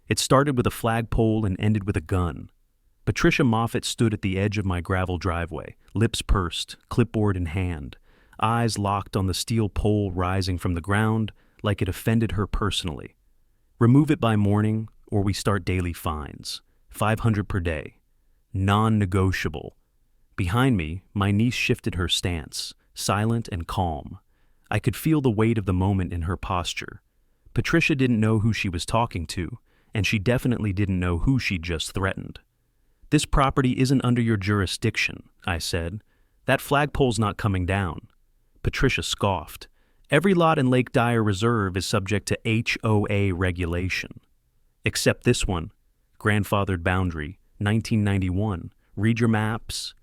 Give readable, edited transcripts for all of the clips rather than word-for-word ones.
It started with a flagpole and ended with a gun. Patricia Moffett stood at the edge of my gravel driveway, lips pursed, clipboard in hand, eyes locked on the steel pole rising from the ground like it offended her personally. Remove it by morning, or we start daily fines. 500 per day. Non-negotiable. Behind me, my niece shifted her stance, silent and calm. I could feel the weight of the moment in her posture. Patricia didn't know who she was talking to, and she definitely didn't know who she'd just threatened. "This property isn't under your jurisdiction," I said. "That flagpole's not coming down." Patricia scoffed. "Every lot in Lake Dyer Reserve is subject to HOA regulation. Except this one. Grandfathered boundary, 1991. Read your maps."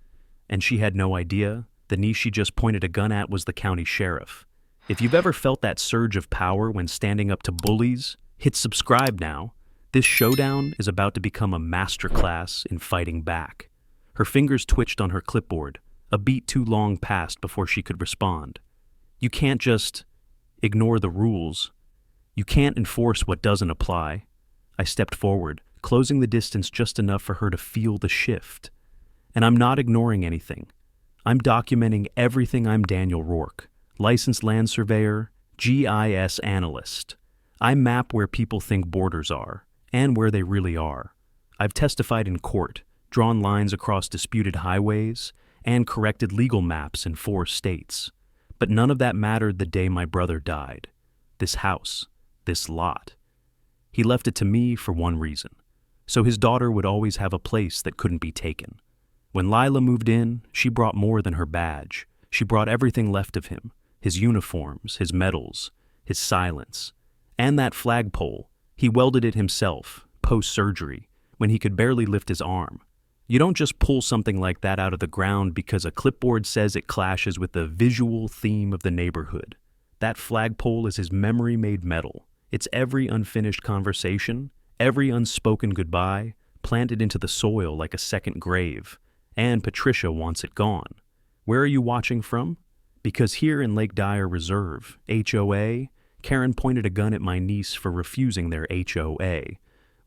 And she had no idea. The niece she just pointed a gun at was the county sheriff. If you've ever felt that surge of power when standing up to bullies, hit subscribe now. This showdown is about to become a masterclass in fighting back. Her fingers twitched on her clipboard. A beat too long passed before she could respond. You can't just ignore the rules. You can't enforce what doesn't apply. I stepped forward, closing the distance just enough for her to feel the shift. And I'm not ignoring anything. I'm documenting everything. I'm Daniel Rourke, licensed land surveyor, GIS analyst. I map where people think borders are, and where they really are. I've testified in court, drawn lines across disputed highways, and corrected legal maps in 4 states. But none of that mattered the day my brother died. This house, this lot. He left it to me for one reason, so his daughter would always have a place that couldn't be taken. When Lila moved in, she brought more than her badge. She brought everything left of him, his uniforms, his medals, his silence, and that flagpole. He welded it himself, post-surgery, when he could barely lift his arm. You don't just pull something like that out of the ground because a clipboard says it clashes with the visual theme of the neighborhood. That flagpole is his memory made metal. It's every unfinished conversation, every unspoken goodbye, planted into the soil like a second grave. And Patricia wants it gone. Where are you watching from? Because here in Lake Dyer Reserve, HOA, Karen pointed a gun at my niece for refusing their HOA,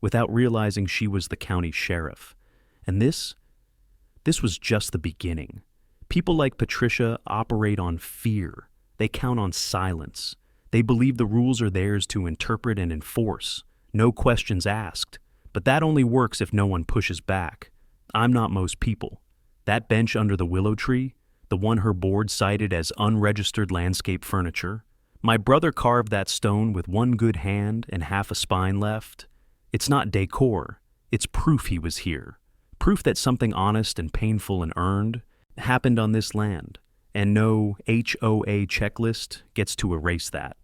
without realizing she was the county sheriff. And this was just the beginning. People like Patricia operate on fear. They count on silence. They believe the rules are theirs to interpret and enforce. No questions asked. But that only works if no one pushes back. I'm not most people. That bench under the willow tree, the one her board cited as unregistered landscape furniture, my brother carved that stone with one good hand and half a spine left. It's not decor. It's proof he was here. Proof that something honest and painful and earned happened on this land. And no HOA checklist gets to erase that.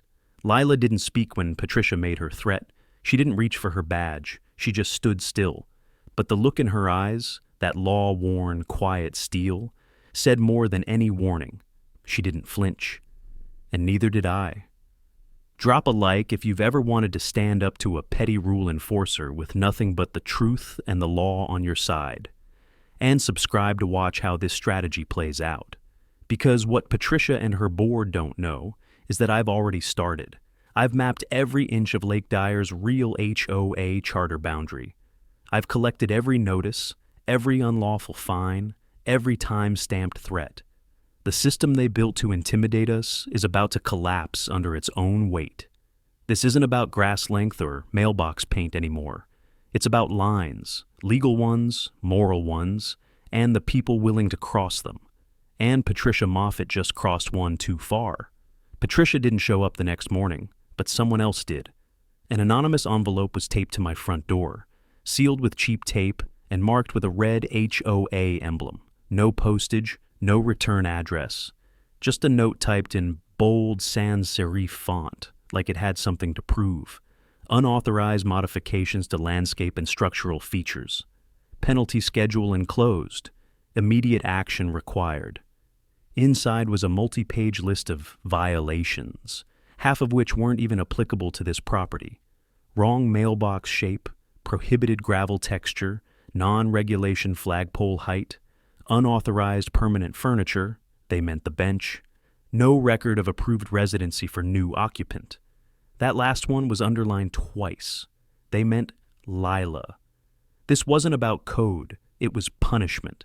Lila didn't speak when Patricia made her threat. She didn't reach for her badge. She just stood still. But the look in her eyes, that law-worn, quiet steel, said more than any warning. She didn't flinch. And neither did I. Drop a like if you've ever wanted to stand up to a petty rule enforcer with nothing but the truth and the law on your side. And subscribe to watch how this strategy plays out. Because what Patricia and her board don't know is that I've already started. I've mapped every inch of Lake Dyer's real HOA charter boundary. I've collected every notice, every unlawful fine, every time-stamped threat. The system they built to intimidate us is about to collapse under its own weight. This isn't about grass length or mailbox paint anymore. It's about lines, legal ones, moral ones, and the people willing to cross them. And Patricia Moffett just crossed one too far. Patricia didn't show up the next morning, but someone else did. An anonymous envelope was taped to my front door, sealed with cheap tape and marked with a red HOA emblem. No postage, no return address. Just a note typed in bold sans serif font, like it had something to prove. Unauthorized modifications to landscape and structural features. Penalty schedule enclosed. Immediate action required. Inside was a multi-page list of violations, half of which weren't even applicable to this property. Wrong mailbox shape, prohibited gravel texture, non-regulation flagpole height, unauthorized permanent furniture, they meant the bench, no record of approved residency for new occupant. That last one was underlined twice. They meant Lila. This wasn't about code, it was punishment.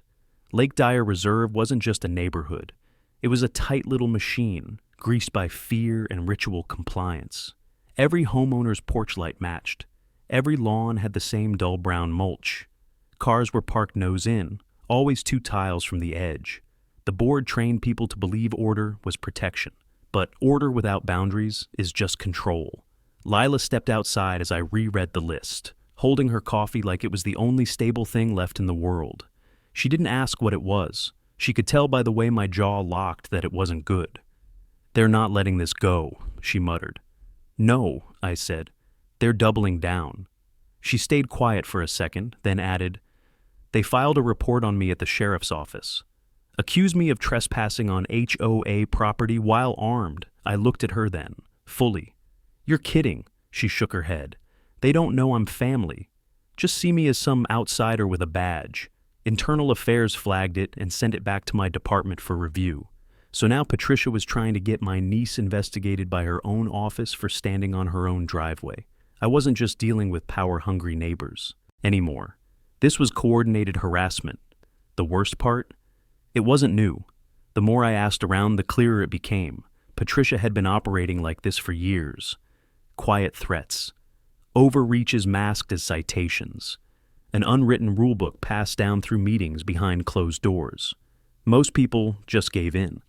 Lake Dyer Reserve wasn't just a neighborhood. It was a tight little machine, greased by fear and ritual compliance. Every homeowner's porch light matched. Every lawn had the same dull brown mulch. Cars were parked nose in, always 2 tiles from the edge. The board trained people to believe order was protection. But order without boundaries is just control. Lila stepped outside as I reread the list, holding her coffee like it was the only stable thing left in the world. She didn't ask what it was. She could tell by the way my jaw locked that it wasn't good. "They're not letting this go," she muttered. "No," I said. "They're doubling down." She stayed quiet for a second, then added, "They filed a report on me at the sheriff's office. Accused me of trespassing on HOA property while armed." I looked at her then, fully. "You're kidding," she shook her head. "They don't know I'm family. Just see me as some outsider with a badge." Internal Affairs flagged it and sent it back to my department for review. So now Patricia was trying to get my niece investigated by her own office for standing on her own driveway. I wasn't just dealing with power-hungry neighbors anymore. This was coordinated harassment. The worst part? It wasn't new. The more I asked around, the clearer it became. Patricia had been operating like this for years. Quiet threats. Overreaches masked as citations. An unwritten rulebook passed down through meetings behind closed doors. Most people just gave in.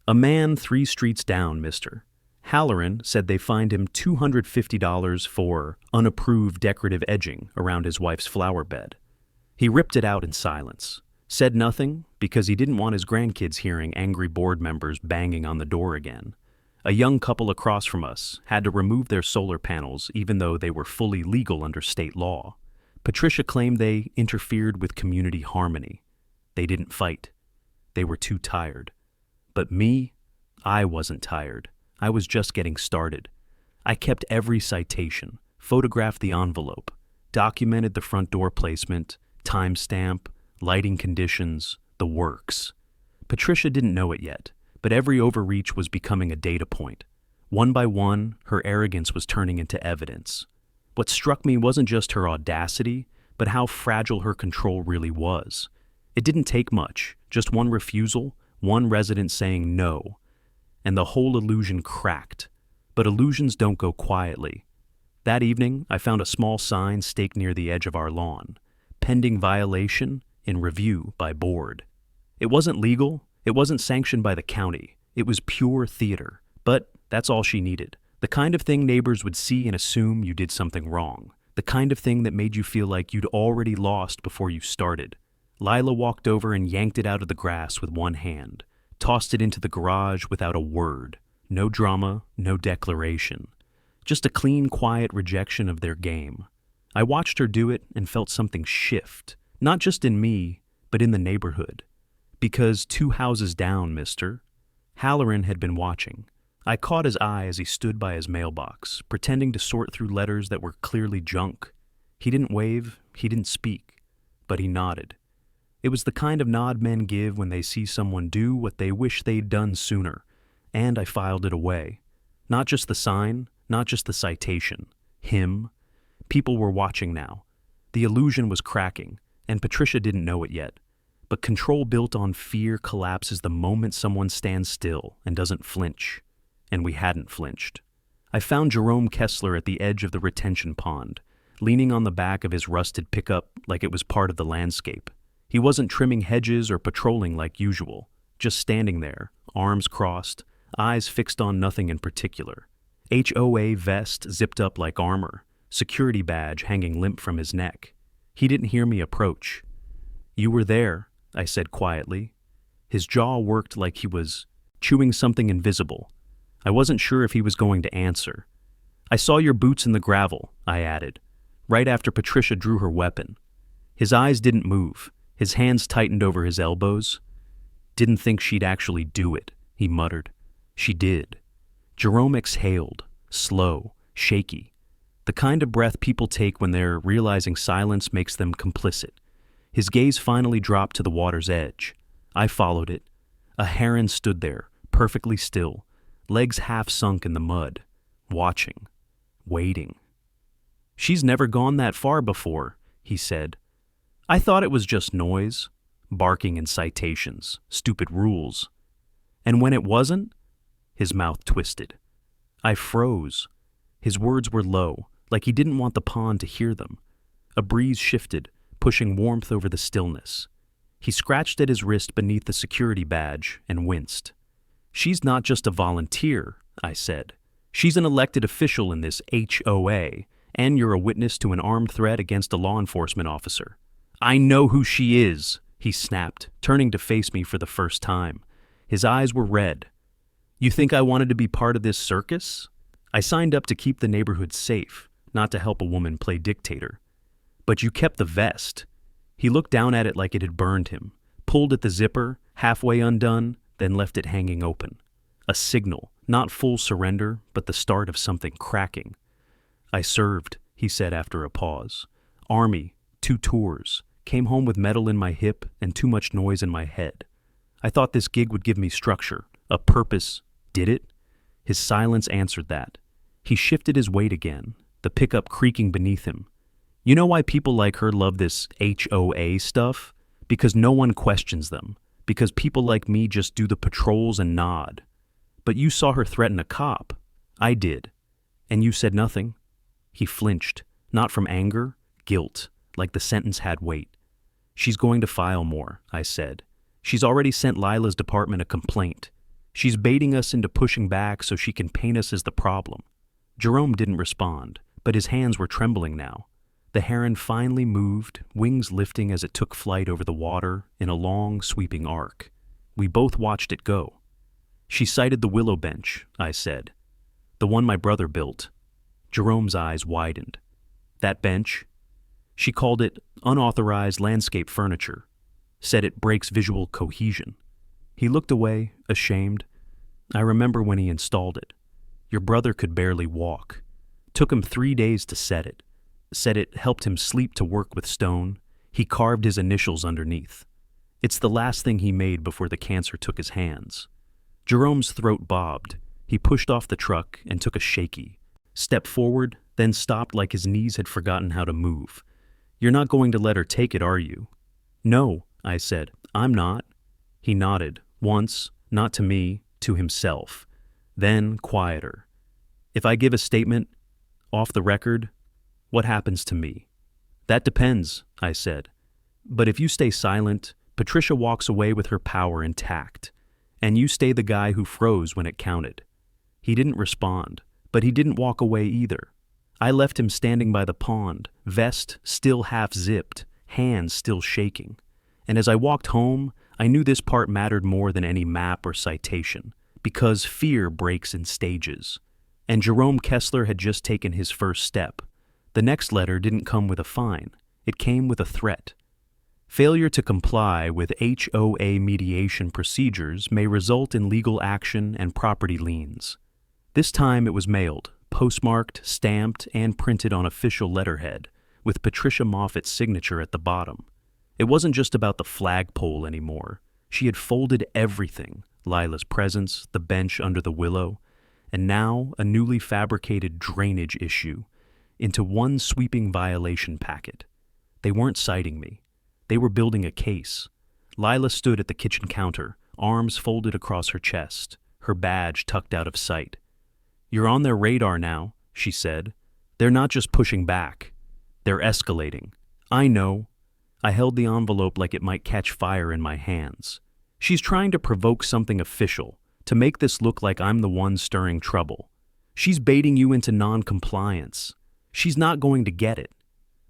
"A man 3 streets down, mister. Halloran said they fined him $250 for unapproved decorative edging around his wife's flower bed. He ripped it out in silence. Said nothing because he didn't want his grandkids hearing angry board members banging on the door again. A young couple across from us had to remove their solar panels even though they were fully legal under state law. Patricia claimed they interfered with community harmony. They didn't fight. They were too tired. But me, I wasn't tired. I was just getting started. I kept every citation, photographed the envelope, documented the front door placement, timestamp, lighting conditions, the works. Patricia didn't know it yet, but every overreach was becoming a data point. One by one, her arrogance was turning into evidence. What struck me wasn't just her audacity, but how fragile her control really was. It didn't take much, just one refusal, one resident saying no, and the whole illusion cracked. But illusions don't go quietly. That evening, I found a small sign staked near the edge of our lawn. Pending violation, in review by board. It wasn't legal, it wasn't sanctioned by the county. It was pure theater. But that's all she needed. The kind of thing neighbors would see and assume you did something wrong. The kind of thing that made you feel like you'd already lost before you started. Lila walked over and yanked it out of the grass with one hand, tossed it into the garage without a word. No drama, no declaration. Just a clean, quiet rejection of their game. I watched her do it and felt something shift. Not just in me, but in the neighborhood. Because 2 houses down, mister. Halloran had been watching. I caught his eye as he stood by his mailbox, pretending to sort through letters that were clearly junk. He didn't wave, he didn't speak, but he nodded. It was the kind of nod men give when they see someone do what they wish they'd done sooner, and I filed it away. Not just the sign, not just the citation. Him. People were watching now. The illusion was cracking, and Patricia didn't know it yet. But control built on fear collapses the moment someone stands still and doesn't flinch. And we hadn't flinched. I found Jerome Kessler at the edge of the retention pond, leaning on the back of his rusted pickup like it was part of the landscape. He wasn't trimming hedges or patrolling like usual, just standing there, arms crossed, eyes fixed on nothing in particular. HOA vest zipped up like armor, security badge hanging limp from his neck. He didn't hear me approach. "You were there," I said quietly. His jaw worked like he was chewing something invisible. I wasn't sure if he was going to answer. "I saw your boots in the gravel," I added, right after Patricia drew her weapon. His eyes didn't move. His hands tightened over his elbows. "Didn't think she'd actually do it," he muttered. "She did." Jerome exhaled, slow, shaky. The kind of breath people take when they're realizing silence makes them complicit. His gaze finally dropped to the water's edge. I followed it. A heron stood there, perfectly still, legs half sunk in the mud, watching, waiting. "She's never gone that far before," he said. "I thought it was just noise, barking and citations, stupid rules. And when it wasn't?" His mouth twisted. I froze. His words were low, like he didn't want the pond to hear them. A breeze shifted, pushing warmth over the stillness. He scratched at his wrist beneath the security badge and winced. "She's not just a volunteer," I said. "She's an elected official in this HOA, and you're a witness to an armed threat against a law enforcement officer." "I know who she is," he snapped, turning to face me for the first time. His eyes were red. "You think I wanted to be part of this circus? I signed up to keep the neighborhood safe, not to help a woman play dictator. But you kept the vest." He looked down at it like it had burned him, pulled at the zipper, halfway undone, then left it hanging open. A signal, not full surrender, but the start of something cracking. "I served," he said after a pause. "Army, 2 tours, came home with metal in my hip and too much noise in my head. I thought this gig would give me structure, a purpose. Did it?" His silence answered that. He shifted his weight again, the pickup creaking beneath him. "You know why people like her love this HOA stuff? Because no one questions them. Because people like me just do the patrols and nod. But you saw her threaten a cop. I did. And you said nothing." He flinched, not from anger, guilt, like the sentence had weight. "She's going to file more," I said. "She's already sent Lila's department a complaint. She's baiting us into pushing back so she can paint us as the problem." Jerome didn't respond, but his hands were trembling now. The heron finally moved, wings lifting as it took flight over the water in a long, sweeping arc. We both watched it go. "She sighted the willow bench," I said. "The one my brother built." Jerome's eyes widened. "That bench?" "She called it unauthorized landscape furniture. Said it breaks visual cohesion." He looked away, ashamed. "I remember when he installed it. Your brother could barely walk. Took him 3 days to set it. Said it helped him sleep to work with stone. He carved his initials underneath. It's the last thing he made before the cancer took his hands." Jerome's throat bobbed. He pushed off the truck and took a shaky. Stepped forward, then stopped like his knees had forgotten how to move. "You're not going to let her take it, are you?" "No," I said. "I'm not." He nodded, once, not to me, to himself. Then, quieter. "If I give a statement, off the record, what happens to me?" "That depends," I said. "But if you stay silent, Patricia walks away with her power intact, and you stay the guy who froze when it counted." He didn't respond, but he didn't walk away either. I left him standing by the pond, vest still half-zipped, hands still shaking. And as I walked home, I knew this part mattered more than any map or citation, because fear breaks in stages. And Jerome Kessler had just taken his first step. The next letter didn't come with a fine. It came with a threat. Failure to comply with HOA mediation procedures may result in legal action and property liens. This time it was mailed, postmarked, stamped, and printed on official letterhead, with Patricia Moffat's signature at the bottom. It wasn't just about the flagpole anymore. She had folded everything, Lila's presence, the bench under the willow, and now a newly fabricated drainage issue, into one sweeping violation packet. They weren't citing me. They were building a case. Lila stood at the kitchen counter, arms folded across her chest, her badge tucked out of sight. "You're on their radar now," she said. "They're not just pushing back. They're escalating. I know." I held the envelope like it might catch fire in my hands. "She's trying to provoke something official, to make this look like I'm the one stirring trouble. She's baiting you into non-compliance. She's not going to get it."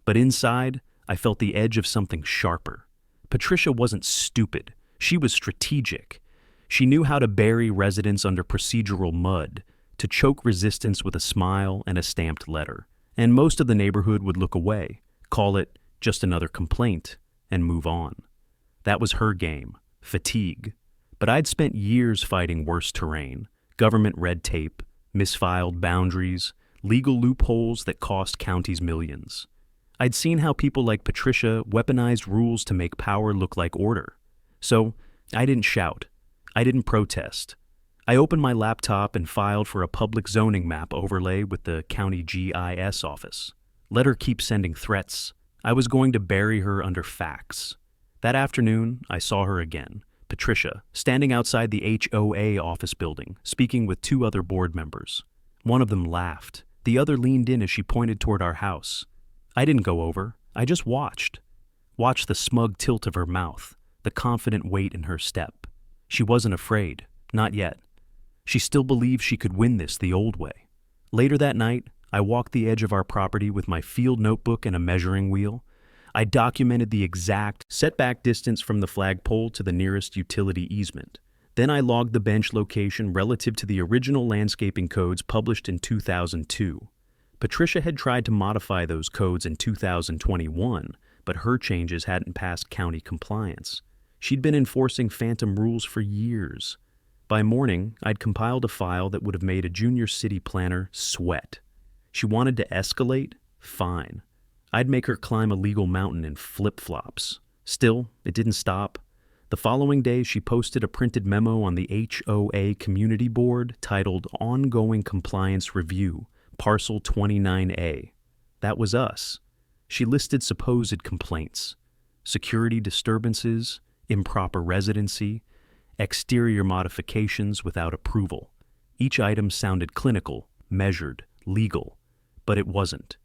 But inside, I felt the edge of something sharper. Patricia wasn't stupid. She was strategic. She knew how to bury residents under procedural mud, to choke resistance with a smile and a stamped letter. And most of the neighborhood would look away, call it just another complaint, and move on. That was her game, fatigue. But I'd spent years fighting worse terrain, government red tape, misfiled boundaries, legal loopholes that cost counties millions. I'd seen how people like Patricia weaponized rules to make power look like order. So I didn't shout. I didn't protest. I opened my laptop and filed for a public zoning map overlay with the county GIS office. Let her keep sending threats. I was going to bury her under facts. That afternoon, I saw her again, Patricia, standing outside the HOA office building, speaking with two other board members. One of them laughed. The other leaned in as she pointed toward our house. I didn't go over. I just watched. Watched the smug tilt of her mouth, the confident weight in her step. She wasn't afraid. Not yet. She still believed she could win this the old way. Later that night, I walked the edge of our property with my field notebook and a measuring wheel. I documented the exact setback distance from the flagpole to the nearest utility easement. Then I logged the bench location relative to the original landscaping codes published in 2002. Patricia had tried to modify those codes in 2021, but her changes hadn't passed county compliance. She'd been enforcing phantom rules for years. By morning, I'd compiled a file that would have made a junior city planner sweat. She wanted to escalate? Fine. I'd make her climb a legal mountain in flip-flops. Still, it didn't stop. The following day, she posted a printed memo on the HOA community board titled Ongoing Compliance Review, Parcel 29A. That was us. She listed supposed complaints: security disturbances, improper residency, exterior modifications without approval. Each item sounded clinical, measured, legal, but it wasn't.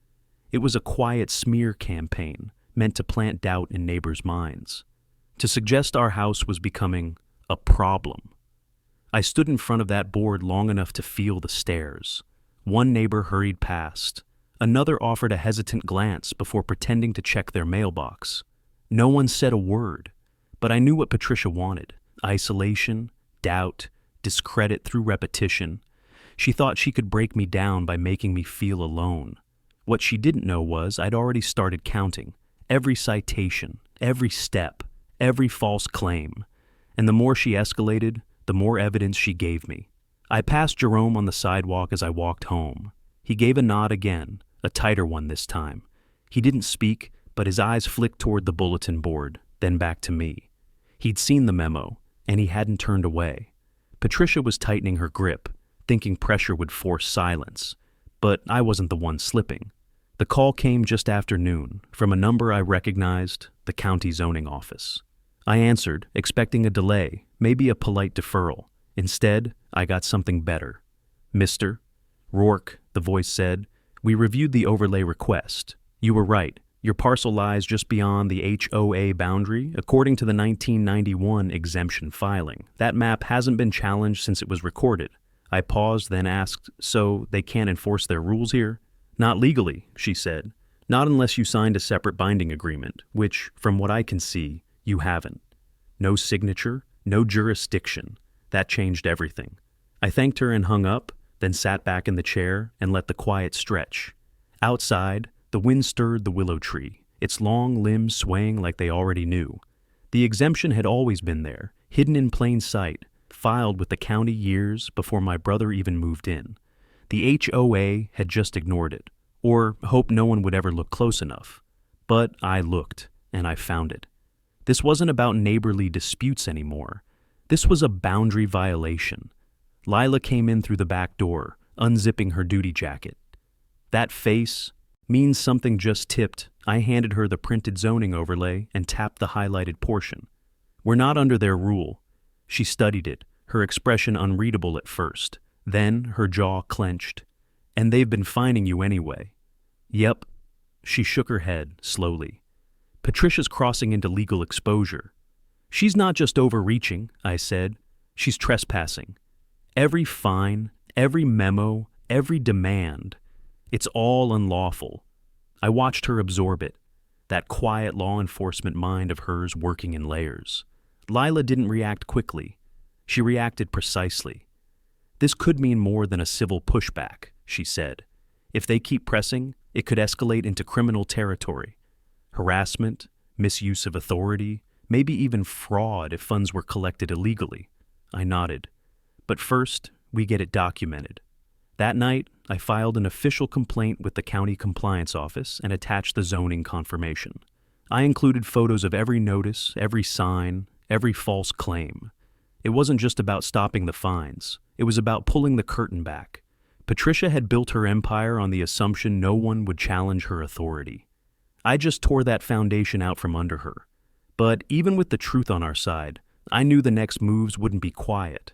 It was a quiet smear campaign meant to plant doubt in neighbors' minds, to suggest our house was becoming a problem. I stood in front of that board long enough to feel the stares. One neighbor hurried past. Another offered a hesitant glance before pretending to check their mailbox. No one said a word, but I knew what Patricia wanted: isolation, doubt, discredit through repetition. She thought she could break me down by making me feel alone. What she didn't know was I'd already started counting every citation, every step, every false claim. And the more she escalated, the more evidence she gave me. I passed Jerome on the sidewalk as I walked home. He gave a nod again, a tighter one this time. He didn't speak, but his eyes flicked toward the bulletin board, then back to me. He'd seen the memo, and he hadn't turned away. Patricia was tightening her grip, thinking pressure would force silence. But I wasn't the one slipping. The call came just after noon, from a number I recognized, the county zoning office. I answered, expecting a delay, maybe a polite deferral. Instead, I got something better. "Mr. Rourke," the voice said, "we reviewed the overlay request. You were right. Your parcel lies just beyond the HOA boundary, according to the 1991 exemption filing. That map hasn't been challenged since it was recorded." I paused, then asked, "So they can't enforce their rules here?" "Not legally," she said. "Not unless you signed a separate binding agreement, which, from what I can see, you haven't. No signature, no jurisdiction. That changed everything." I thanked her and hung up, then sat back in the chair and let the quiet stretch. Outside, the wind stirred the willow tree, its long limbs swaying like they already knew. The exemption had always been there, hidden in plain sight, filed with the county years before my brother even moved in. The HOA had just ignored it, or hoped no one would ever look close enough. But I looked, and I found it. This wasn't about neighborly disputes anymore. This was a boundary violation. Lila came in through the back door, unzipping her duty jacket. That face means something just tipped. I handed her the printed zoning overlay and tapped the highlighted portion. "We're not under their rule." She studied it, her expression unreadable at first. Then her jaw clenched. "And they've been fining you anyway." "Yep." She shook her head, slowly. "Patricia's crossing into legal exposure." "She's not just overreaching," I said. "She's trespassing. Every fine, every memo, every demand, it's all unlawful." I watched her absorb it, that quiet law enforcement mind of hers working in layers. Lila didn't react quickly. She reacted precisely. "This could mean more than a civil pushback," she said. "If they keep pressing, it could escalate into criminal territory. Harassment, misuse of authority, maybe even fraud if funds were collected illegally." I nodded. "But first, we get it documented." That night, I filed an official complaint with the county compliance office and attached the zoning confirmation. I included photos of every notice, every sign, every false claim. It wasn't just about stopping the fines. It was about pulling the curtain back, Patricia had built her empire on the assumption no one would challenge her authority. I just tore that foundation out from under her. But even with the truth on our side, I knew the next moves wouldn't be quiet.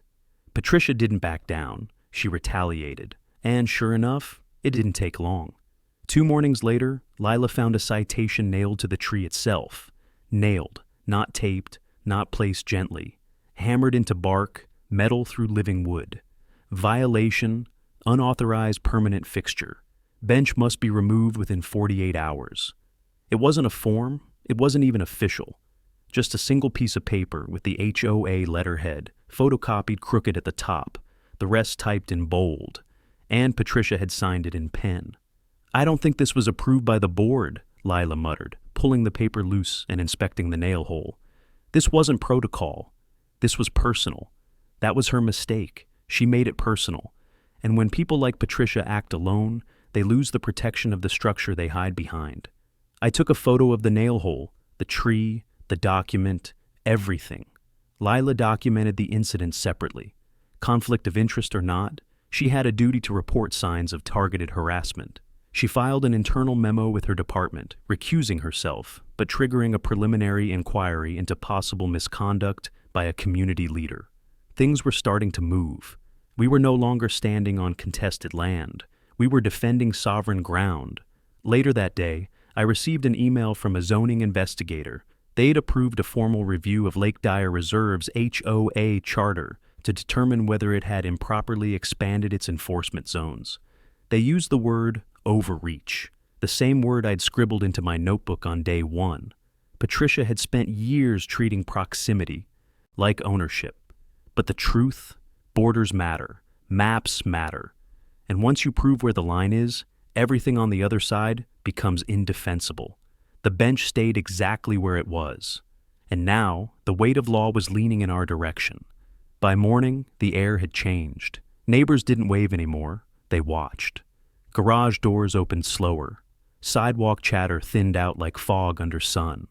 Patricia didn't back down. She retaliated. And sure enough, it didn't take long. 2 mornings later, Lila found a citation nailed to the tree itself. Nailed, not taped, not placed gently. Hammered into bark, metal through living wood. Violation, unauthorized permanent fixture. Bench must be removed within 48 hours. It wasn't a form, it wasn't even official. Just a single piece of paper with the HOA letterhead, photocopied crooked at the top, the rest typed in bold, and Patricia had signed it in pen. "I don't think this was approved by the board," Lila muttered, pulling the paper loose and inspecting the nail hole. "This wasn't protocol. This was personal. That was her mistake. She made it personal. And when people like Patricia act alone, they lose the protection of the structure they hide behind." I took a photo of the nail hole, the tree, the document, everything. Lila documented the incident separately. Conflict of interest or not, she had a duty to report signs of targeted harassment. She filed an internal memo with her department, recusing herself, but triggering a preliminary inquiry into possible misconduct by a community leader. Things were starting to move. We were no longer standing on contested land. We were defending sovereign ground. Later that day, I received an email from a zoning investigator. They'd approved a formal review of Lake Dyer Reserve's HOA charter to determine whether it had improperly expanded its enforcement zones. They used the word overreach, the same word I'd scribbled into my notebook on day 1. Patricia had spent years treating proximity like ownership. But the truth, borders matter, maps matter. And once you prove where the line is, everything on the other side becomes indefensible. The bench stayed exactly where it was. And now, the weight of law was leaning in our direction. By morning, the air had changed. Neighbors didn't wave anymore, they watched. Garage doors opened slower. Sidewalk chatter thinned out like fog under sun.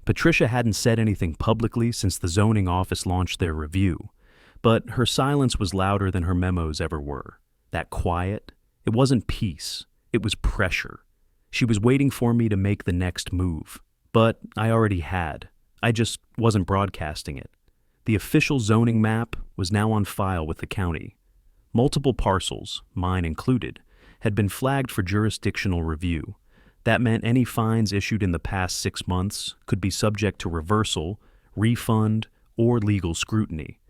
Patricia hadn't said anything publicly since the zoning office launched their review, but her silence was louder than her memos ever were. That quiet, it wasn't peace, it was pressure. She was waiting for me to make the next move, but I already had. I just wasn't broadcasting it. The official zoning map was now on file with the county. Multiple parcels, mine included, had been flagged for jurisdictional review. That meant any fines issued in the past 6 months could be subject to reversal, refund, or legal scrutiny.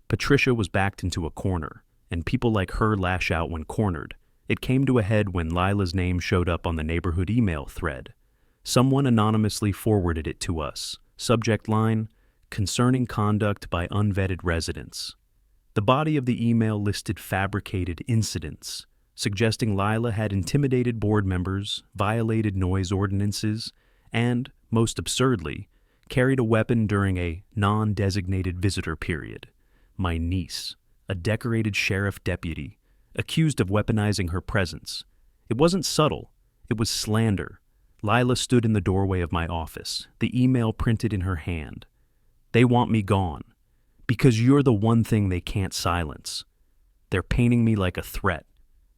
Patricia was backed into a corner, and people like her lash out when cornered. It came to a head when Lila's name showed up on the neighborhood email thread. Someone anonymously forwarded it to us. Subject line, concerning conduct by unvetted residents. The body of the email listed fabricated incidents, suggesting Lila had intimidated board members, violated noise ordinances, and, most absurdly, carried a weapon during a non-designated visitor period. My niece, a decorated sheriff deputy, accused of weaponizing her presence. It wasn't subtle, it was slander. Lila stood in the doorway of my office, the email printed in her hand. "They want me gone, because you're the one thing they can't silence. They're painting me like a threat.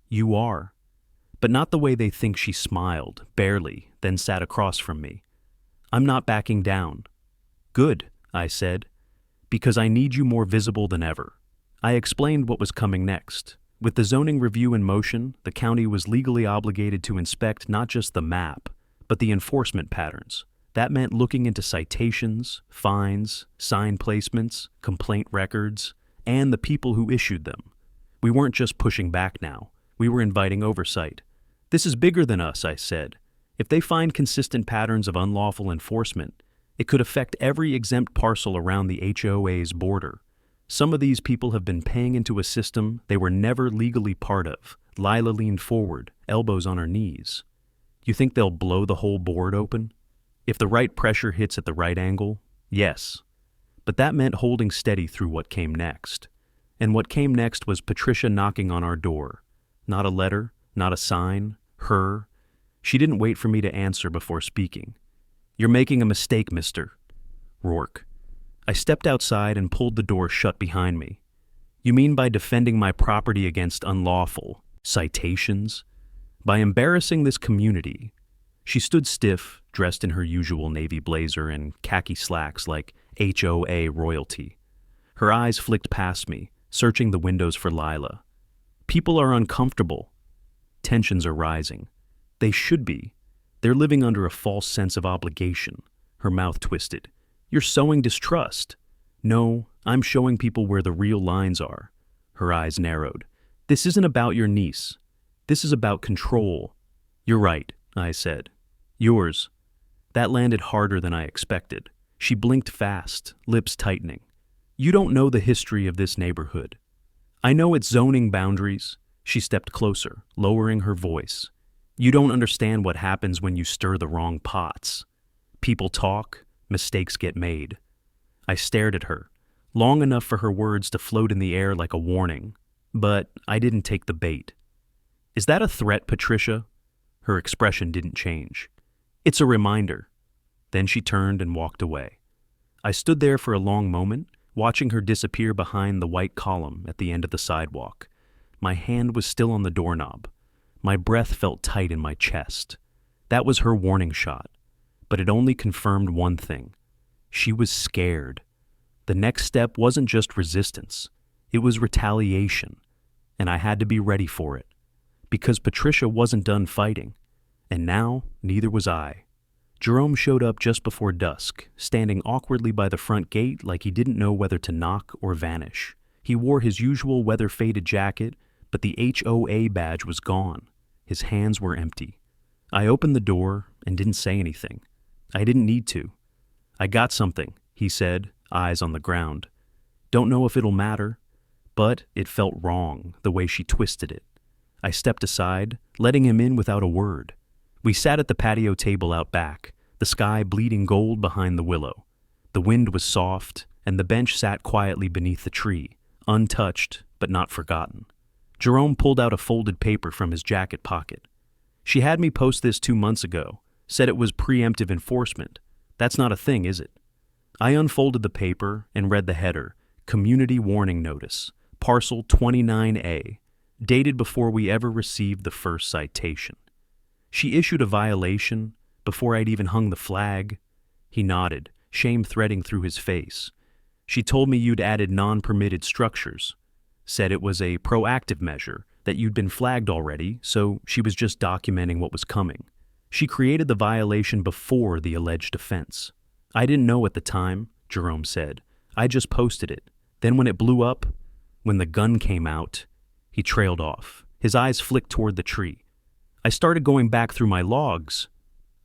You are." But not the way they think. She smiled, barely, then sat across from me. "I'm not backing down." "Good," I said, "because I need you more visible than ever." I explained what was coming next. With the zoning review in motion, the county was legally obligated to inspect not just the map, but the enforcement patterns. That meant looking into citations, fines, sign placements, complaint records, and the people who issued them. We weren't just pushing back now. We were inviting oversight. "This is bigger than us," I said. "If they find consistent patterns of unlawful enforcement, it could affect every exempt parcel around the HOA's border. Some of these people have been paying into a system they were never legally part of." Lila leaned forward, elbows on her knees. "You think they'll blow the whole board open?" "If the right pressure hits at the right angle, yes." But that meant holding steady through what came next. And what came next was Patricia knocking on our door. Not a letter, not a sign, her. She didn't wait for me to answer before speaking. "You're making a mistake, mister." Rourke. I stepped outside and pulled the door shut behind me. "You mean by defending my property against unlawful, Citations? By embarrassing this community. She stood stiff, dressed in her usual navy blazer and khaki slacks like HOA royalty. Her eyes flicked past me, searching the windows for Lila. People are uncomfortable. Tensions are rising. They should be. They're living under a false sense of obligation. Her mouth twisted. You're sowing distrust. No, I'm showing people where the real lines are. Her eyes narrowed. This isn't about your niece. This is about control. You're right, I said. Yours. That landed harder than I expected. She blinked fast, lips tightening. You don't know the history of this neighborhood. I know its zoning boundaries. She stepped closer, lowering her voice. You don't understand what happens when you stir the wrong pots. People talk, mistakes get made. I stared at her, long enough for her words to float in the air like a warning, but I didn't take the bait. Is that a threat, Patricia? Her expression didn't change. It's a reminder. Then she turned and walked away. I stood there for a long moment, watching her disappear behind the white column at the end of the sidewalk. My hand was still on the doorknob. My breath felt tight in my chest. That was her warning shot, but it only confirmed one thing. She was scared. The next step wasn't just resistance. It was retaliation, and I had to be ready for it. Because Patricia wasn't done fighting, and now neither was I. Jerome showed up just before dusk, standing awkwardly by the front gate like he didn't know whether to knock or vanish. He wore his usual weather-faded jacket, but the HOA badge was gone. His hands were empty. I opened the door and didn't say anything. I didn't need to. I got something, he said, eyes on the ground. Don't know if it'll matter, but it felt wrong, the way she twisted it. I stepped aside, letting him in without a word. We sat at the patio table out back, the sky bleeding gold behind the willow. The wind was soft, and the bench sat quietly beneath the tree, untouched but not forgotten. Jerome pulled out a folded paper from his jacket pocket. She had me post this 2 months ago, said it was preemptive enforcement. That's not a thing, is it? I unfolded the paper and read the header, Community Warning Notice, Parcel 29A, dated before we ever received the first citation. She issued a violation before I'd even hung the flag. He nodded, shame threading through his face. She told me you'd added non-permitted structures. Said it was a proactive measure, that you'd been flagged already, so she was just documenting what was coming. She created the violation before the alleged offense. I didn't know at the time, Jerome said. I just posted it. Then when it blew up, when the gun came out, he trailed off. His eyes flicked toward the tree. I started going back through my logs.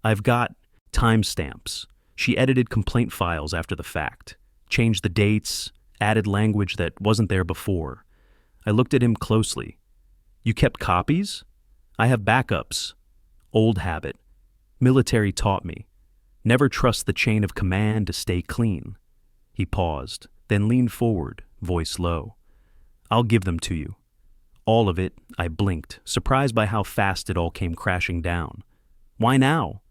I've got timestamps. She edited complaint files after the fact, changed the dates, added language that wasn't there before. I looked at him closely. You kept copies? I have backups. Old habit. Military taught me. Never trust the chain of command to stay clean. He paused, then leaned forward, voice low. I'll give them to you. All of it, I blinked, surprised by how fast it all came crashing down. Why now?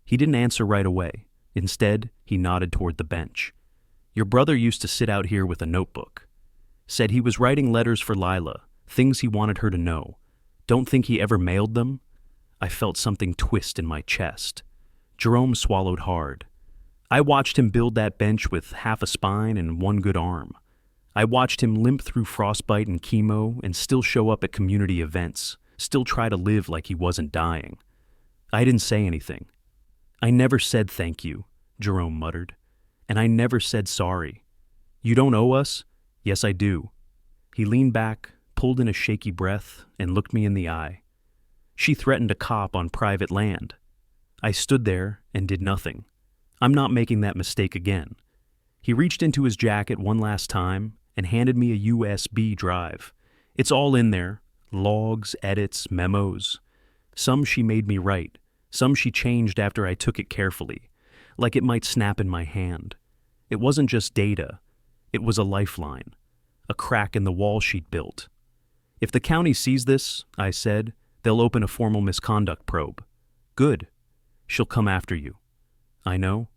He didn't answer right away. Instead, he nodded toward the bench. Your brother used to sit out here with a notebook. Said he was writing letters for Lila, things he wanted her to know. Don't think he ever mailed them? I felt something twist in my chest. Jerome swallowed hard. I watched him build that bench with half a spine and one good arm. I watched him limp through frostbite and chemo and still show up at community events, still try to live like he wasn't dying. I didn't say anything. I never said thank you, Jerome muttered. And I never said sorry. You don't owe us? Yes, I do. He leaned back, pulled in a shaky breath, and looked me in the eye. She threatened a cop on private land. I stood there and did nothing. I'm not making that mistake again. He reached into his jacket one last time and handed me a USB drive. It's all in there, logs, edits, memos. Some she made me write, some she changed after I took it carefully, like it might snap in my hand. It wasn't just data, it was a lifeline, a crack in the wall she'd built. If the county sees this, I said, they'll open a formal misconduct probe. Good. She'll come after you. I know.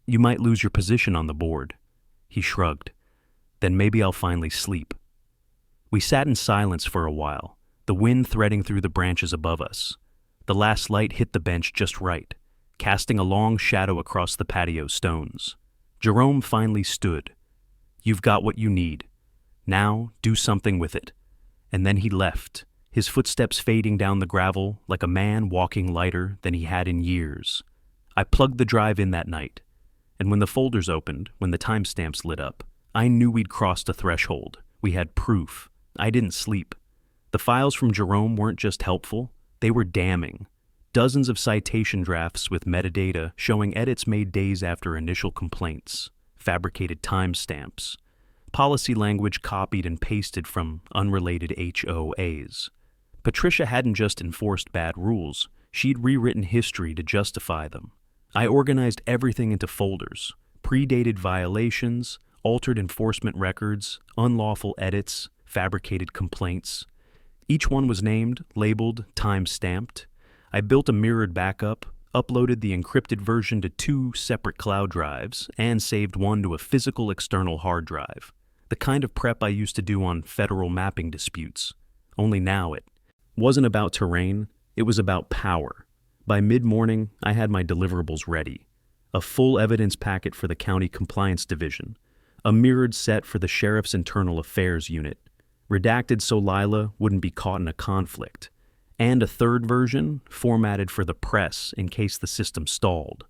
You might lose your position on the board. He shrugged. Then maybe I'll finally sleep. We sat in silence for a while, the wind threading through the branches above us. The last light hit the bench just right, casting a long shadow across the patio stones. Jerome finally stood. "You've got what you need. Now, do something with it." And then he left, his footsteps fading down the gravel like a man walking lighter than he had in years. I plugged the drive in that night, and when the folders opened, when the timestamps lit up, I knew we'd crossed a threshold. We had proof. I didn't sleep. The files from Jerome weren't just helpful, they were damning. Dozens of citation drafts with metadata showing edits made days after initial complaints, fabricated timestamps, policy language copied and pasted from unrelated HOAs. Patricia hadn't just enforced bad rules, she'd rewritten history to justify them. I organized everything into folders: predated violations, altered enforcement records, unlawful edits, fabricated complaints. Each one was named, labeled, time-stamped. I built a mirrored backup, uploaded the encrypted version to 2 separate cloud drives, and saved one to a physical external hard drive. The kind of prep I used to do on federal mapping disputes. Only now it wasn't about terrain, it was about power. By mid-morning, I had my deliverables ready. A full evidence packet for the County Compliance Division, a mirrored set for the Sheriff's Internal Affairs Unit, redacted so Lila wouldn't be caught in a conflict, and a third version formatted for the press in case the system stalled.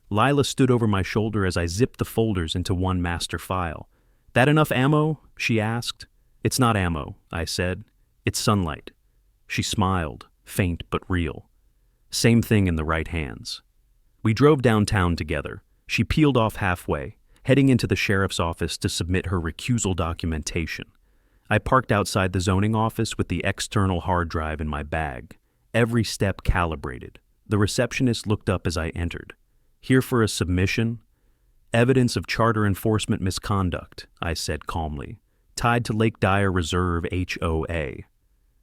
Lila stood over my shoulder as I zipped the folders into one master file. "That enough ammo?" she asked. "It's not ammo," I said. "It's sunlight." She smiled, faint but real. Same thing in the right hands. We drove downtown together. She peeled off halfway, heading into the sheriff's office to submit her recusal documentation. I parked outside the zoning office with the external hard drive in my bag, every step calibrated. The receptionist looked up as I entered. "Here for a submission?" "Evidence of charter enforcement misconduct," I said calmly, "tied to Lake Dyer Reserve HOA.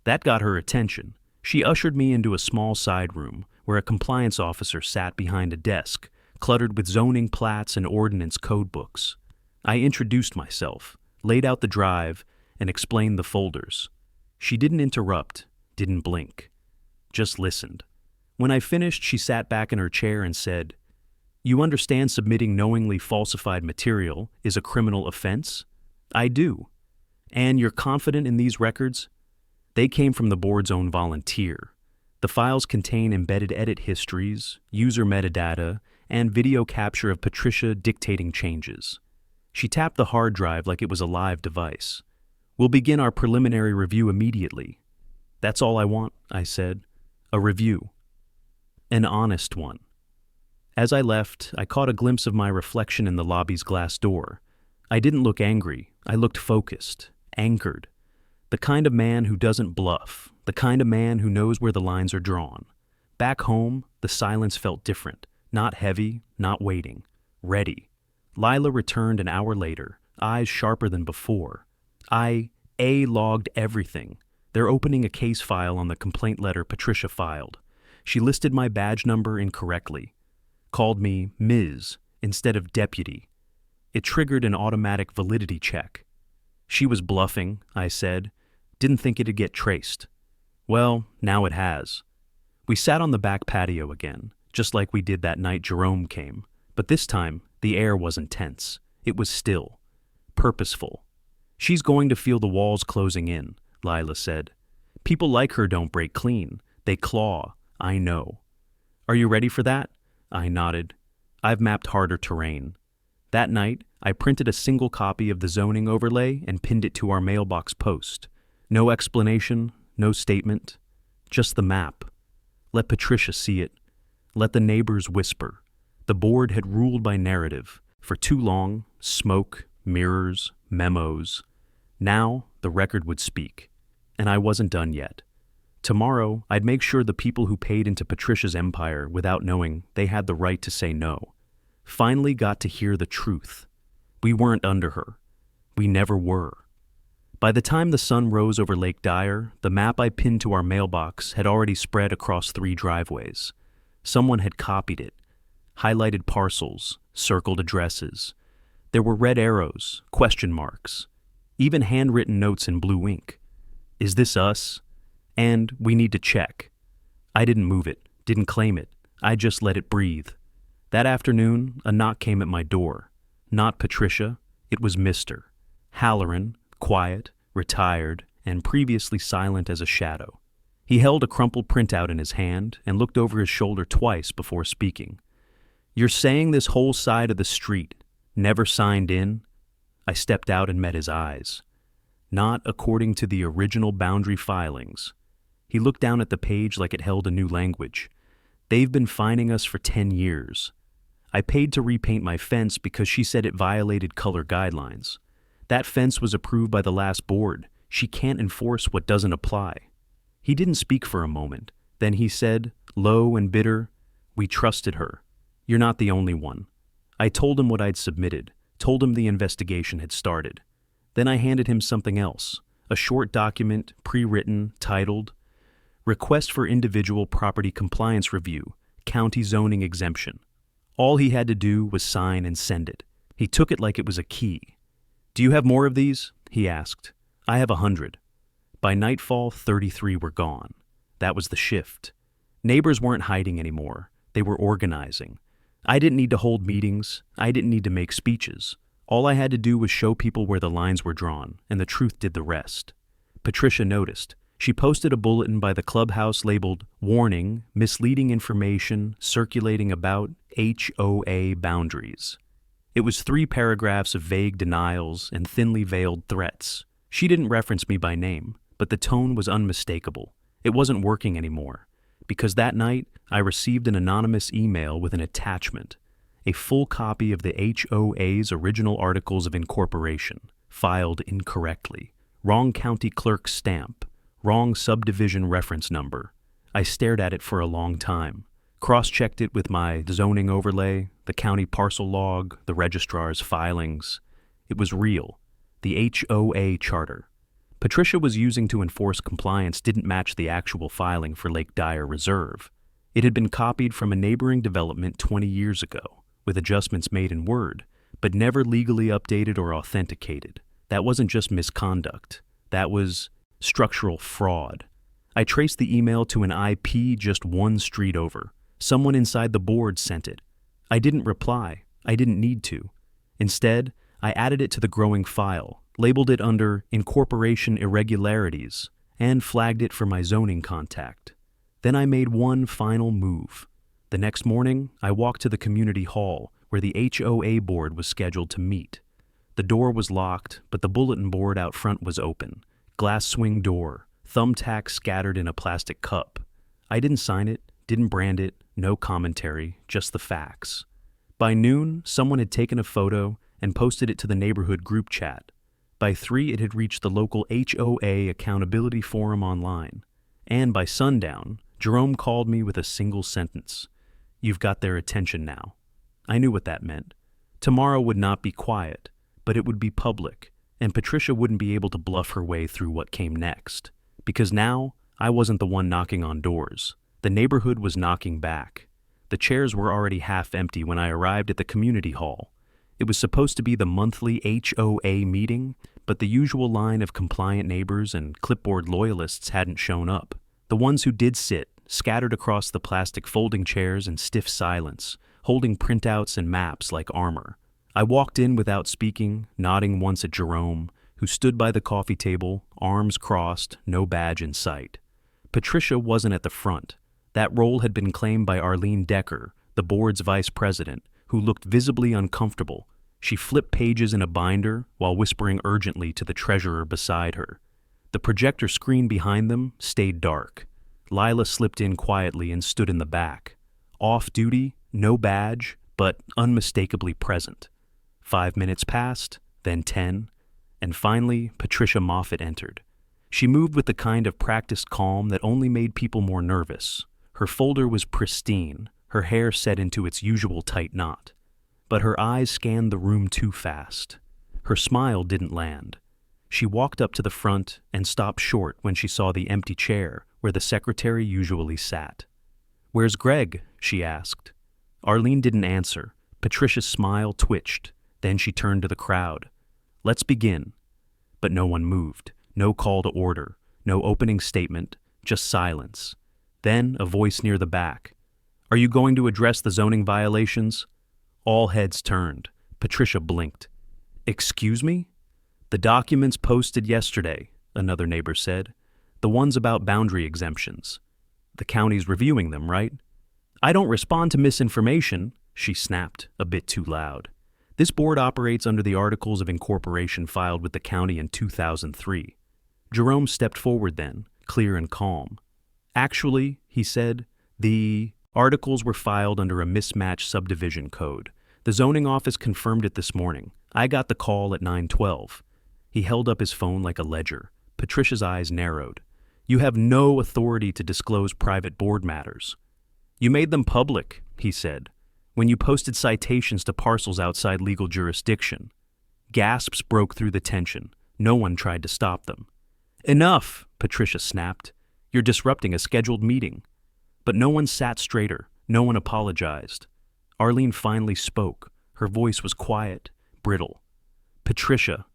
That got her attention. She ushered me into a small side room where a compliance officer sat behind a desk, cluttered with zoning plats and ordinance code books. I introduced myself, laid out the drive, and explained the folders. She didn't interrupt, didn't blink, just listened. When I finished, she sat back in her chair and said, "You understand submitting knowingly falsified material is a criminal offense?" "I do." "And you're confident in these records?" They came from the board's own volunteer. The files contain embedded edit histories, user metadata, and video capture of Patricia dictating changes. She tapped the hard drive like it was a live device. "We'll begin our preliminary review immediately." "That's all I want," I said. "A review. An honest one." As I left, I caught a glimpse of my reflection in the lobby's glass door. I didn't look angry. I looked focused, anchored. The kind of man who doesn't bluff, the kind of man who knows where the lines are drawn. Back home, the silence felt different, not heavy, not waiting, ready. Lila returned an hour later, eyes sharper than before. I logged everything. They're opening a case file on the complaint letter Patricia filed. She listed my badge number incorrectly, called me Ms. instead of deputy. It triggered an automatic validity check. She was bluffing, I said. Didn't think it'd get traced. Well, now it has. We sat on the back patio again, just like we did that night Jerome came. But this time, the air wasn't tense. It was still, purposeful. "She's going to feel the walls closing in," Lila said. "People like her don't break clean. They claw. I know." "Are you ready for that?" I nodded. "I've mapped harder terrain." That night, I printed a single copy of the zoning overlay and pinned it to our mailbox post. No explanation, no statement, just the map. Let Patricia see it. Let the neighbors whisper. The board had ruled by narrative. For too long, smoke, mirrors, memos. Now, the record would speak. And I wasn't done yet. Tomorrow, I'd make sure the people who paid into Patricia's empire without knowing they had the right to say no finally got to hear the truth. We weren't under her. We never were. By the time the sun rose over Lake Dyer, the map I pinned to our mailbox had already spread across 3 driveways. Someone had copied it, highlighted parcels, circled addresses. There were red arrows, question marks, even handwritten notes in blue ink. Is this us? And we need to check. I didn't move it, didn't claim it. I just let it breathe. That afternoon, a knock came at my door. Not Patricia, it was Mr. Halloran, quiet, retired, and previously silent as a shadow. He held a crumpled printout in his hand and looked over his shoulder twice before speaking. "You're saying this whole side of the street never signed in?" I stepped out and met his eyes. "Not according to the original boundary filings." He looked down at the page like it held a new language. "They've been fining us for 10 years. I paid to repaint my fence because she said it violated color guidelines. That fence was approved by the last board. She can't enforce what doesn't apply." He didn't speak for a moment. Then he said, low and bitter, "We trusted her. You're not the only one." I told him what I'd submitted, told him the investigation had started. Then I handed him something else, a short document, pre-written, titled, "Request for Individual Property Compliance Review, County Zoning Exemption." All he had to do was sign and send it. He took it like it was a key. "Do you have more of these?" he asked. "I have 100. By nightfall, 33 were gone. That was the shift. Neighbors weren't hiding anymore. They were organizing. I didn't need to hold meetings. I didn't need to make speeches. All I had to do was show people where the lines were drawn, and the truth did the rest. Patricia noticed. She posted a bulletin by the clubhouse labeled, "Warning, misleading information circulating about HOA boundaries." It was 3 paragraphs of vague denials and thinly veiled threats. She didn't reference me by name, but the tone was unmistakable. It wasn't working anymore, because that night I received an anonymous email with an attachment, a full copy of the HOA's original Articles of Incorporation, filed incorrectly, wrong county clerk stamp, wrong subdivision reference number. I stared at it for a long time, cross-checked it with my zoning overlay, the county parcel log, the registrar's filings. It was real. The HOA charter Patricia was using to enforce compliance didn't match the actual filing for Lake Dyer Reserve. It had been copied from a neighboring development 20 years ago, with adjustments made in Word, but never legally updated or authenticated. That wasn't just misconduct. That was structural fraud. I traced the email to an IP just 1 street over. Someone inside the board sent it. I didn't reply. I didn't need to. Instead, I added it to the growing file, labeled it under Incorporation Irregularities, and flagged it for my zoning contact. Then I made one final move. The next morning, I walked to the community hall where the HOA board was scheduled to meet. The door was locked, but the bulletin board out front was open. Glass swing door, thumbtacks scattered in a plastic cup. I didn't sign it, didn't brand it, no commentary, just the facts. By noon, someone had taken a photo and posted it to the neighborhood group chat. By 3, it had reached the local HOA accountability forum online. And by sundown, Jerome called me with a single sentence. "You've got their attention now." I knew what that meant. Tomorrow would not be quiet, but it would be public, and Patricia wouldn't be able to bluff her way through what came next. Because now, I wasn't the one knocking on doors. The neighborhood was knocking back. The chairs were already half empty when I arrived at the community hall. It was supposed to be the monthly HOA meeting, but the usual line of compliant neighbors and clipboard loyalists hadn't shown up. The ones who did sit, scattered across the plastic folding chairs in stiff silence, holding printouts and maps like armor. I walked in without speaking, nodding once at Jerome, who stood by the coffee table, arms crossed, no badge in sight. Patricia wasn't at the front. That role had been claimed by Arlene Decker, the board's vice president, who looked visibly uncomfortable. She flipped pages in a binder while whispering urgently to the treasurer beside her. The projector screen behind them stayed dark. Lila slipped in quietly and stood in the back. Off duty, no badge, but unmistakably present. 5 minutes passed, then 10, and finally Patricia Moffett entered. She moved with the kind of practiced calm that only made people more nervous. Her folder was pristine, her hair set into its usual tight knot. But her eyes scanned the room too fast. Her smile didn't land. She walked up to the front and stopped short when she saw the empty chair where the secretary usually sat. "Where's Greg?" she asked. Arlene didn't answer. Patricia's smile twitched. Then she turned to the crowd. "Let's begin." But no one moved. No call to order. No opening statement. just silence. Then a voice near the back. Are you going to address the zoning violations? All heads turned. Patricia blinked. Excuse me? The documents posted yesterday, another neighbor said. The ones about boundary exemptions. The county's reviewing them, right? I don't respond to misinformation, she snapped, a bit too loud. This board operates under the Articles of Incorporation filed with the county in 2003. Jerome stepped forward then, clear and calm. Actually, he said, the articles were filed under a mismatched subdivision code. The zoning office confirmed it this morning. I got the call at 9:12. He held up his phone like a ledger. Patricia's eyes narrowed. You have no authority to disclose private board matters. You made them public, he said, when you posted citations to parcels outside legal jurisdiction. Gasps broke through the tension. No one tried to stop them. Enough, Patricia snapped. You're disrupting a scheduled meeting. But no one sat straighter. No one apologized. Arlene finally spoke. Her voice was quiet, brittle. Patricia,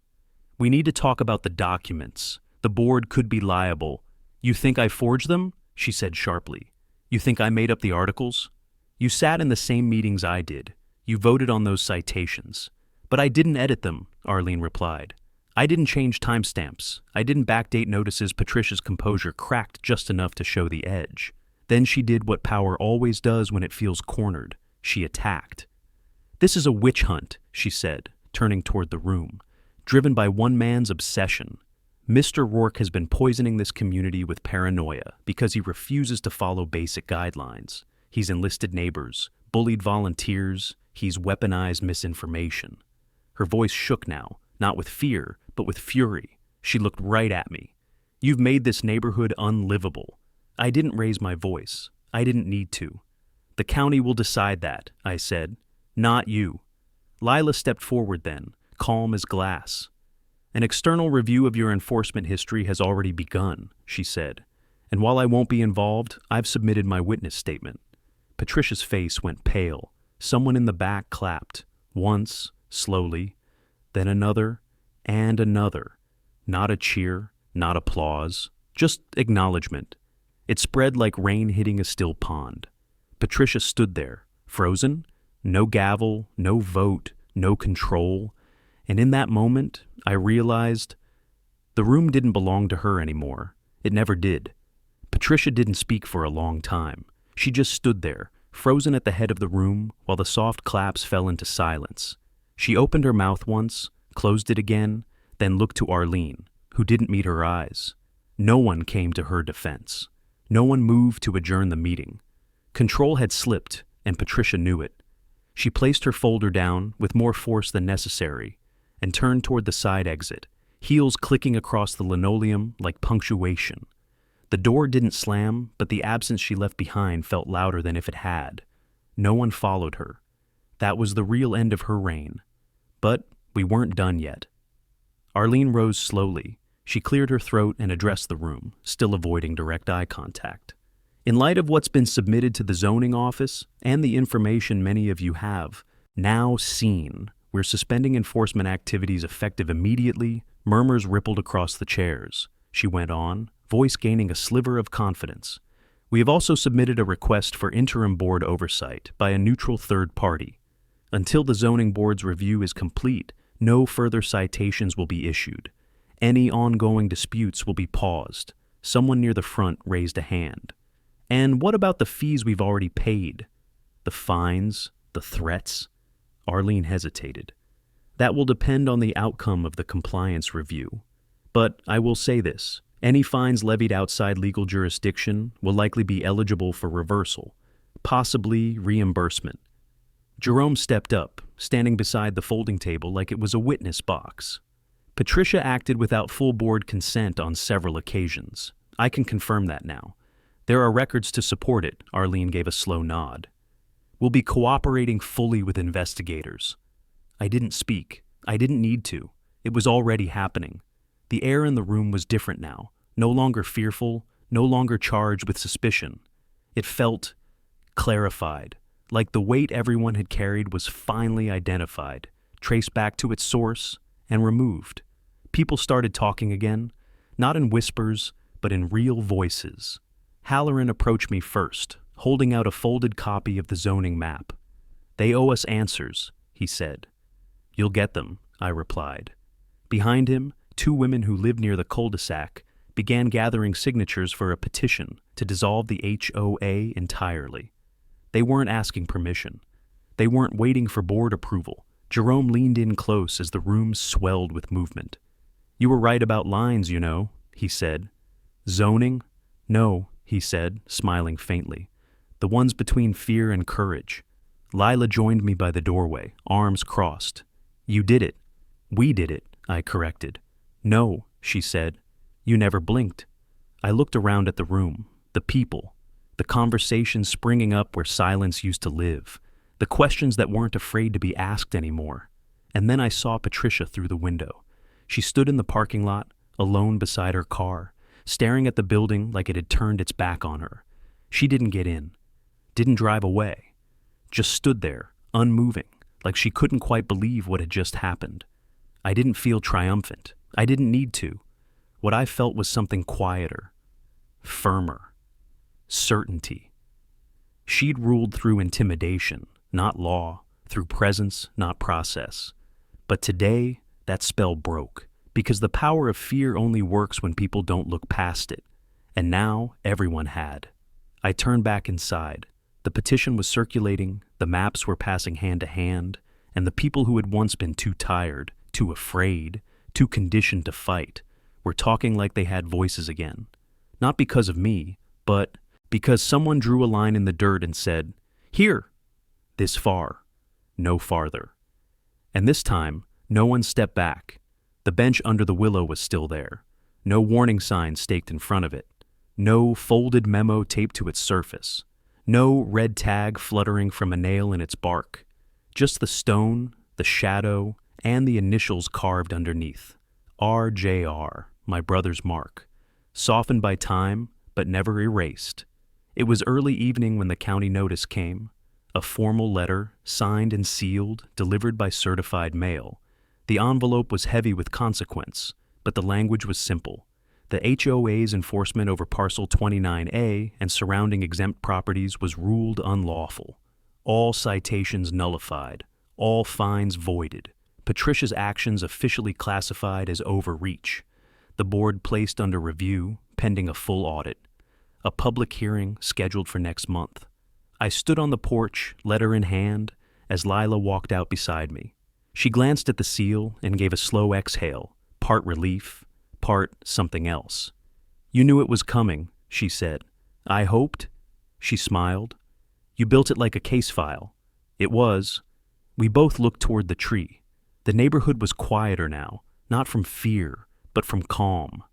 we need to talk about the documents. The board could be liable. You think I forged them? She said sharply. You think I made up the articles? You sat in the same meetings I did. You voted on those citations. But I didn't edit them, Arlene replied. I didn't change timestamps. I didn't backdate notices. Patricia's composure cracked just enough to show the edge. Then she did what power always does when it feels cornered. She attacked. This is a witch hunt, she said, turning toward the room, driven by one man's obsession. Mr. Rourke has been poisoning this community with paranoia because he refuses to follow basic guidelines. He's enlisted neighbors, bullied volunteers, he's weaponized misinformation. Her voice shook now, not with fear, but with fury. She looked right at me. You've made this neighborhood unlivable. I didn't raise my voice. I didn't need to. The county will decide that, I said. Not you. Lila stepped forward then, calm as glass. An external review of your enforcement history has already begun, she said. And while I won't be involved, I've submitted my witness statement. Patricia's face went pale. Someone in the back clapped. Once, slowly, then another, and another. Not a cheer, not applause, just acknowledgement. It spread like rain hitting a still pond. Patricia stood there, frozen, no gavel, no vote, no control. And in that moment, I realized the room didn't belong to her anymore. It never did. Patricia didn't speak for a long time. She just stood there, frozen at the head of the room, while the soft claps fell into silence. She opened her mouth once, closed it again, then looked to Arlene, who didn't meet her eyes. No one came to her defense. No one moved to adjourn the meeting. Control had slipped, and Patricia knew it. She placed her folder down with more force than necessary and turned toward the side exit, heels clicking across the linoleum like punctuation. The door didn't slam, but the absence she left behind felt louder than if it had. No one followed her. That was the real end of her reign. But we weren't done yet. Arlene rose slowly. She cleared her throat and addressed the room, still avoiding direct eye contact. In light of what's been submitted to the zoning office and the information many of you have now seen, we're suspending enforcement activities effective immediately. Murmurs rippled across the chairs. She went on, voice gaining a sliver of confidence. We have also submitted a request for interim board oversight by a neutral third party. Until the zoning board's review is complete, no further citations will be issued. Any ongoing disputes will be paused. Someone near the front raised a hand. And what about the fees we've already paid? The fines? The threats? Arlene hesitated. That will depend on the outcome of the compliance review. But I will say this. Any fines levied outside legal jurisdiction will likely be eligible for reversal, possibly reimbursement. Jerome stepped up, standing beside the folding table like it was a witness box. Patricia acted without full board consent on several occasions. I can confirm that now. There are records to support it, Arlene gave a slow nod. We'll be cooperating fully with investigators. I didn't speak. I didn't need to. It was already happening. The air in the room was different now, no longer fearful, no longer charged with suspicion. It felt clarified, like the weight everyone had carried was finally identified, traced back to its source, and removed. People started talking again, not in whispers, but in real voices. Halloran approached me first, holding out a folded copy of the zoning map. "They owe us answers," he said. "You'll get them," I replied. Behind him, two women who lived near the cul-de-sac began gathering signatures for a petition to dissolve the HOA entirely. They weren't asking permission. They weren't waiting for board approval. Jerome leaned in close as the room swelled with movement. "You were right about lines, you know," he said. "Zoning? No," he said, smiling faintly. "The ones between fear and courage." Lila joined me by the doorway, arms crossed. "You did it." "We did it," I corrected. "No," she said. "You never blinked." I looked around at the room, the people, the conversations springing up where silence used to live, the questions that weren't afraid to be asked anymore. And then I saw Patricia through the window. She stood in the parking lot, alone beside her car, staring at the building like it had turned its back on her. She didn't get in, didn't drive away, just stood there, unmoving, like she couldn't quite believe what had just happened. I didn't feel triumphant. I didn't need to. What I felt was something quieter, firmer, certainty. She'd ruled through intimidation, not law, through presence, not process. But today, that spell broke, because the power of fear only works when people don't look past it. And now, everyone had. I turned back inside. The petition was circulating, the maps were passing hand to hand, and the people who had once been too tired, too afraid, too conditioned to fight, were talking like they had voices again. Not because of me, but because someone drew a line in the dirt and said, "Here, this far, no farther." And this time, no one stepped back. The bench under the willow was still there. No warning sign staked in front of it. No folded memo taped to its surface. No red tag fluttering from a nail in its bark. Just the stone, the shadow, and the initials carved underneath. RJR, my brother's mark. Softened by time, but never erased. It was early evening when the county notice came. A formal letter, signed and sealed, delivered by certified mail. The envelope was heavy with consequence, but the language was simple. The HOA's enforcement over Parcel 29A and surrounding exempt properties was ruled unlawful. All citations nullified. All fines voided. Patricia's actions officially classified as overreach. The board placed under review, pending a full audit. A public hearing scheduled for next month. I stood on the porch, letter in hand, as Lila walked out beside me. She glanced at the seal and gave a slow exhale, part relief, part something else. "You knew it was coming," she said. "I hoped." She smiled. "You built it like a case file." It was. We both looked toward the tree. The neighborhood was quieter now, not from fear, but from calm.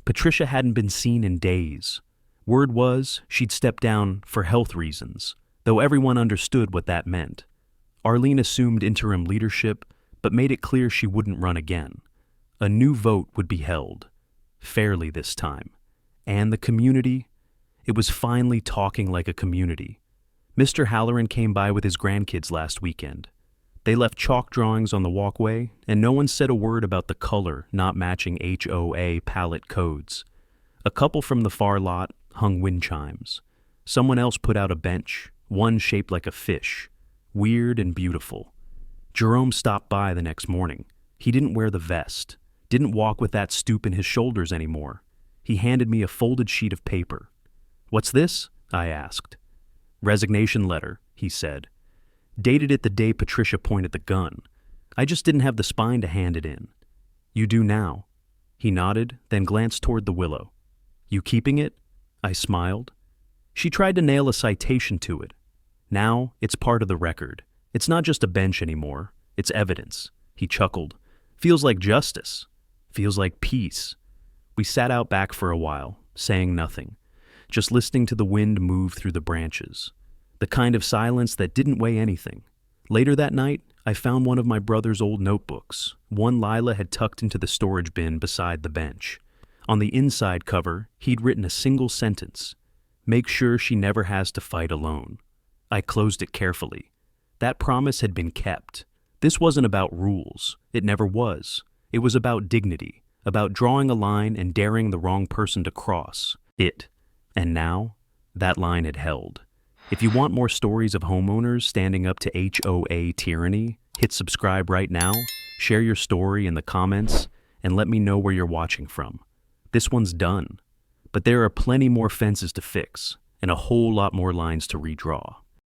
Patricia hadn't been seen in days. Word was she'd stepped down for health reasons, though everyone understood what that meant. Arlene assumed interim leadership, but made it clear she wouldn't run again. A new vote would be held, fairly this time. And the community? It was finally talking like a community. Mr. Halloran came by with his grandkids last weekend. They left chalk drawings on the walkway, and no one said a word about the color not matching HOA palette codes. A couple from the far lot hung wind chimes. Someone else put out a bench, one shaped like a fish, weird and beautiful. Jerome stopped by the next morning. He didn't wear the vest, didn't walk with that stoop in his shoulders anymore. He handed me a folded sheet of paper. "What's this?" I asked. "Resignation letter," he said. "Dated it the day Patricia pointed the gun. I just didn't have the spine to hand it in." "You do now." He nodded, then glanced toward the willow. "You keeping it?" I smiled. She tried to nail a citation to it. "Now, it's part of the record. It's not just a bench anymore. It's evidence." He chuckled. "Feels like justice. Feels like peace." We sat out back for a while, saying nothing, just listening to the wind move through the branches. The kind of silence that didn't weigh anything. Later that night, I found one of my brother's old notebooks, one Lila had tucked into the storage bin beside the bench. On the inside cover, he'd written a single sentence: "Make sure she never has to fight alone." I closed it carefully. That promise had been kept. This wasn't about rules. It never was. It was about dignity, about drawing a line and daring the wrong person to cross it. And now, that line had held. If you want more stories of homeowners standing up to HOA tyranny, hit subscribe right now, share your story in the comments, and let me know where you're watching from. This one's done, but there are plenty more fences to fix and a whole lot more lines to redraw.